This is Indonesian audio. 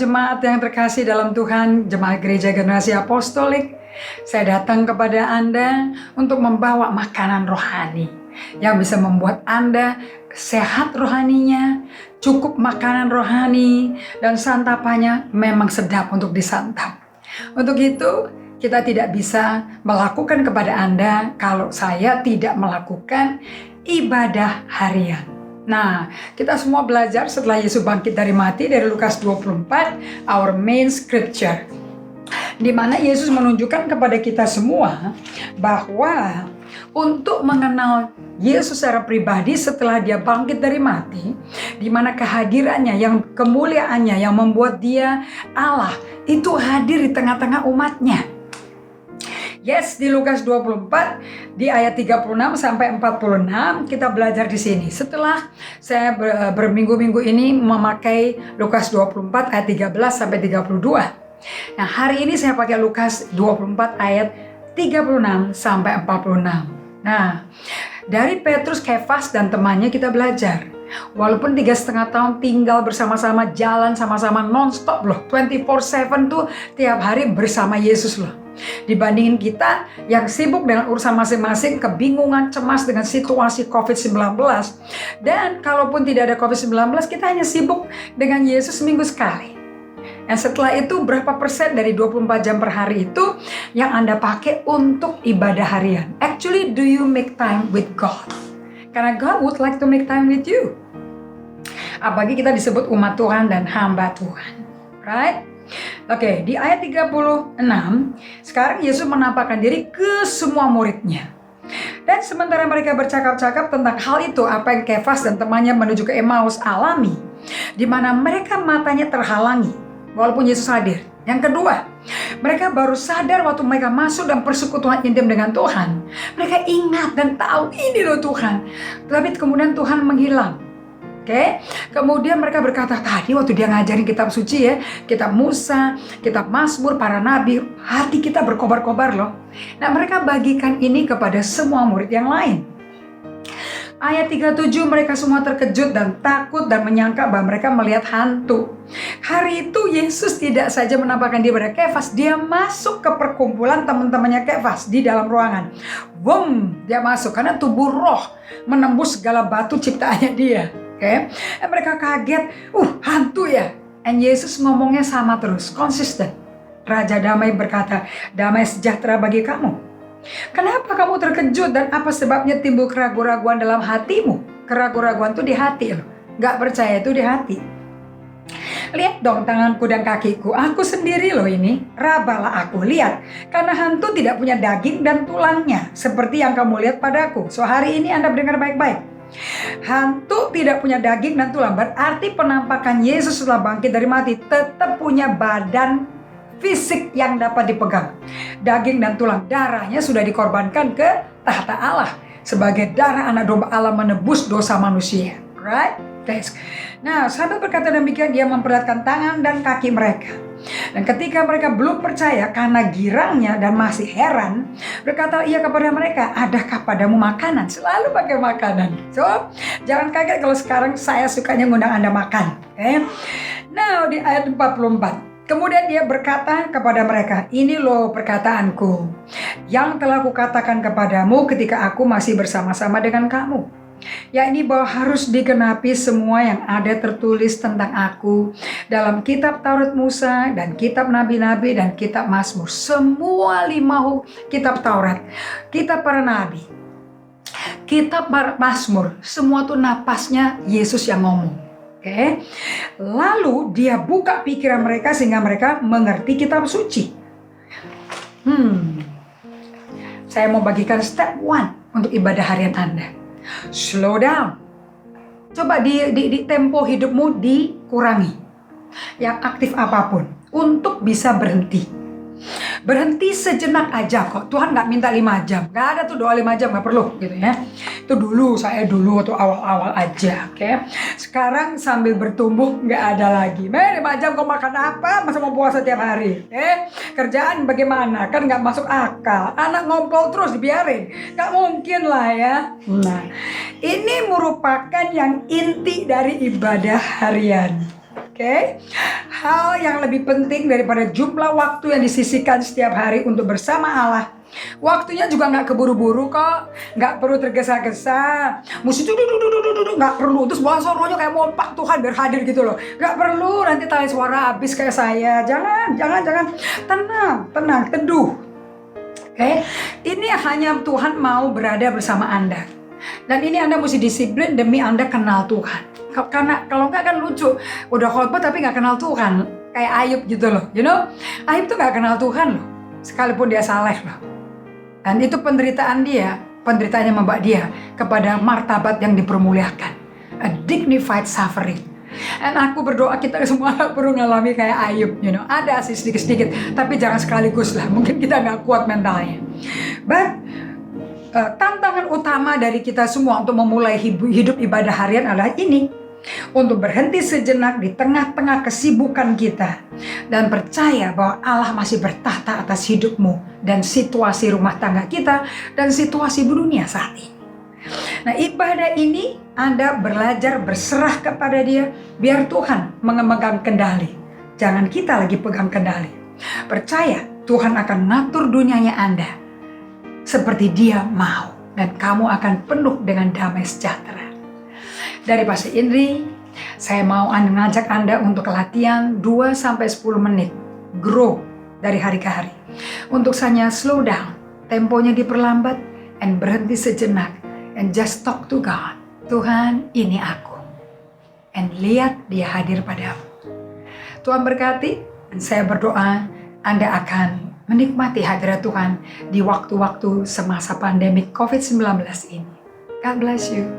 jemaat yang terkasih dalam Tuhan, jemaat Gereja Generasi Apostolik, saya datang kepada Anda untuk membawa makanan rohani yang bisa membuat Anda sehat rohaninya, cukup makanan rohani, dan santapannya memang sedap untuk disantap. Untuk itu, kita tidak bisa melakukan kepada Anda kalau saya tidak melakukan ibadah harian. Nah, kita semua belajar setelah Yesus bangkit dari mati dari Lukas 24, our main scripture, di mana Yesus menunjukkan kepada kita semua bahwa untuk mengenal Yesus secara pribadi setelah dia bangkit dari mati, di mana kehadirannya, yang kemuliaannya yang membuat dia Allah itu hadir di tengah-tengah umatnya. Yes, di Lukas 24 di ayat 36 sampai 46 kita belajar di sini. Setelah saya berminggu-minggu ini memakai Lukas 24 ayat 13 sampai 32. Nah, hari ini saya pakai Lukas 24 ayat 36 sampai 46. Nah, dari Petrus, Kefas dan temannya kita belajar. Walaupun 3,5 tahun tinggal bersama-sama, jalan sama-sama non-stop loh, 24/7 tuh tiap hari bersama Yesus loh. Dibandingin kita yang sibuk dengan urusan masing-masing, kebingungan, cemas dengan situasi COVID-19. Dan kalaupun tidak ada COVID-19, kita hanya sibuk dengan Yesus seminggu sekali. Dan setelah itu berapa persen dari 24 jam per hari itu yang Anda pakai untuk ibadah harian? Actually, do you make time with God? Karena God would like to make time with you. Apalagi kita disebut umat Tuhan dan hamba Tuhan. Right? Oke, di ayat 36, sekarang Yesus menampakkan diri ke semua muridnya. Dan sementara mereka bercakap-cakap tentang hal itu, apa yang Kefas dan temannya menuju ke Emmaus alami, di mana mereka matanya terhalangi, walaupun Yesus hadir. Yang kedua, mereka baru sadar waktu mereka masuk dalam persekutuan intim dengan Tuhan. Mereka ingat dan tahu ini loh Tuhan. Tapi kemudian Tuhan menghilang. Oke, kemudian mereka berkata tadi waktu dia ngajarin kitab suci ya, kitab Musa, kitab Mazmur, para nabi, hati kita berkobar-kobar loh. Nah, mereka bagikan ini kepada semua murid yang lain. Ayat 37, mereka semua terkejut dan takut dan menyangka bahwa mereka melihat hantu. Hari itu Yesus tidak saja menampakkan diri pada Kefas, dia masuk ke perkumpulan teman-temannya Kefas di dalam ruangan. Boom, dia masuk karena tubuh roh menembus segala batu ciptaannya dia. Oke, mereka kaget, hantu ya. And Yesus ngomongnya sama terus, konsisten. Raja damai berkata, damai sejahtera bagi kamu. Kenapa kamu terkejut dan apa sebabnya timbul keraguan-raguan dalam hatimu? Keraguan-raguan itu di hati loh. Gak percaya itu di hati. Lihat dong tanganku dan kakiku, aku sendiri loh ini. Rabalah aku, lihat. Karena hantu tidak punya daging dan tulangnya, seperti yang kamu lihat padaku. So hari ini Anda dengar baik-baik. Hantu tidak punya daging dan tulang, berarti penampakan Yesus setelah bangkit dari mati tetap punya badan fisik yang dapat dipegang. Daging dan tulang, darahnya sudah dikorbankan ke tahta Allah sebagai darah anak domba Allah menebus dosa manusia. Right? Guys. Nah, sahabat berkata demikian, dia memperlihatkan tangan dan kaki mereka. Dan ketika mereka belum percaya karena girangnya dan masih heran, berkata ia kepada mereka, adakah padamu makanan? Selalu pakai makanan. So, jangan kaget kalau sekarang saya sukanya ngundang Anda makan. Okay? Nah, di ayat 44. Kemudian dia berkata kepada mereka, ini loh perkataanku yang telah kukatakan kepadamu ketika aku masih bersama-sama dengan kamu. Yakni bahwa harus digenapi semua yang ada tertulis tentang aku dalam kitab Taurat Musa dan kitab Nabi-Nabi dan kitab Mazmur. Semua 5 kitab Taurat, kitab para nabi, kitab Mazmur, semua itu napasnya Yesus yang ngomong. Oke. Lalu dia buka pikiran mereka sehingga mereka mengerti kitab suci. Saya mau bagikan step 1 untuk ibadah harian Anda. Slow down. Coba di tempo hidupmu dikurangi. Yang aktif apapun untuk bisa berhenti. Berhenti sejenak aja kok. Tuhan gak minta 5 jam. Gak ada tuh doa 5 jam, gak perlu gitu ya. Itu saya dulu atau awal-awal aja. Oke. Sekarang sambil bertumbuh gak ada lagi. 5 jam kau makan apa? Masa mau puasa tiap hari? Kerjaan bagaimana? Kan gak masuk akal. Anak ngompol terus dibiarin. Gak mungkin lah ya. Nah, ini merupakan yang inti dari ibadah harian. Oke, hal yang lebih penting daripada jumlah waktu yang disisihkan setiap hari untuk bersama Allah. Waktunya juga nggak keburu-buru kok, nggak perlu tergesa-gesa, mesti nggak perlu. Terus bahasa rohnya kayak mau Pak Tuhan biar hadir gitu loh, nggak perlu. Nanti tali suara habis kayak saya. Jangan, tenang, teduh. Oke, ini hanya Tuhan mau berada bersama Anda. Dan ini Anda mesti disiplin demi Anda kenal Tuhan. Karena kalau nggak kan lucu, udah khotbah tapi nggak kenal Tuhan, kayak Ayub gitu loh, Ayub tuh nggak kenal Tuhan loh, sekalipun dia saleh loh. Dan itu penderitaannya membawa dia kepada martabat yang dipermuliakan, a dignified suffering. Dan aku berdoa kita semua perlu ngalami kayak Ayub, ada sih sedikit-sedikit, tapi jangan sekaligus lah, mungkin kita nggak kuat mentalnya. But tantangan utama dari kita semua untuk memulai hidup ibadah harian adalah ini. Untuk berhenti sejenak di tengah-tengah kesibukan kita dan percaya bahwa Allah masih bertahta atas hidupmu dan situasi rumah tangga kita dan situasi dunia saat ini. Nah, ibadah ini Anda belajar berserah kepada Dia biar Tuhan memegang kendali. Jangan kita lagi pegang kendali. Percaya Tuhan akan ngatur dunianya Anda seperti Dia mau, dan kamu akan penuh dengan damai sejahtera. Dari Pastor Indri, saya mau mengajak Anda untuk latihan 2-10 menit, grow dari hari ke hari. Untuk hanya slow down, temponya diperlambat, and berhenti sejenak, and just talk to God. Tuhan, ini aku. And lihat Dia hadir padamu. Tuhan berkati, dan saya berdoa Anda akan menikmati hadirat Tuhan di waktu-waktu semasa pandemi COVID-19 ini. God bless you.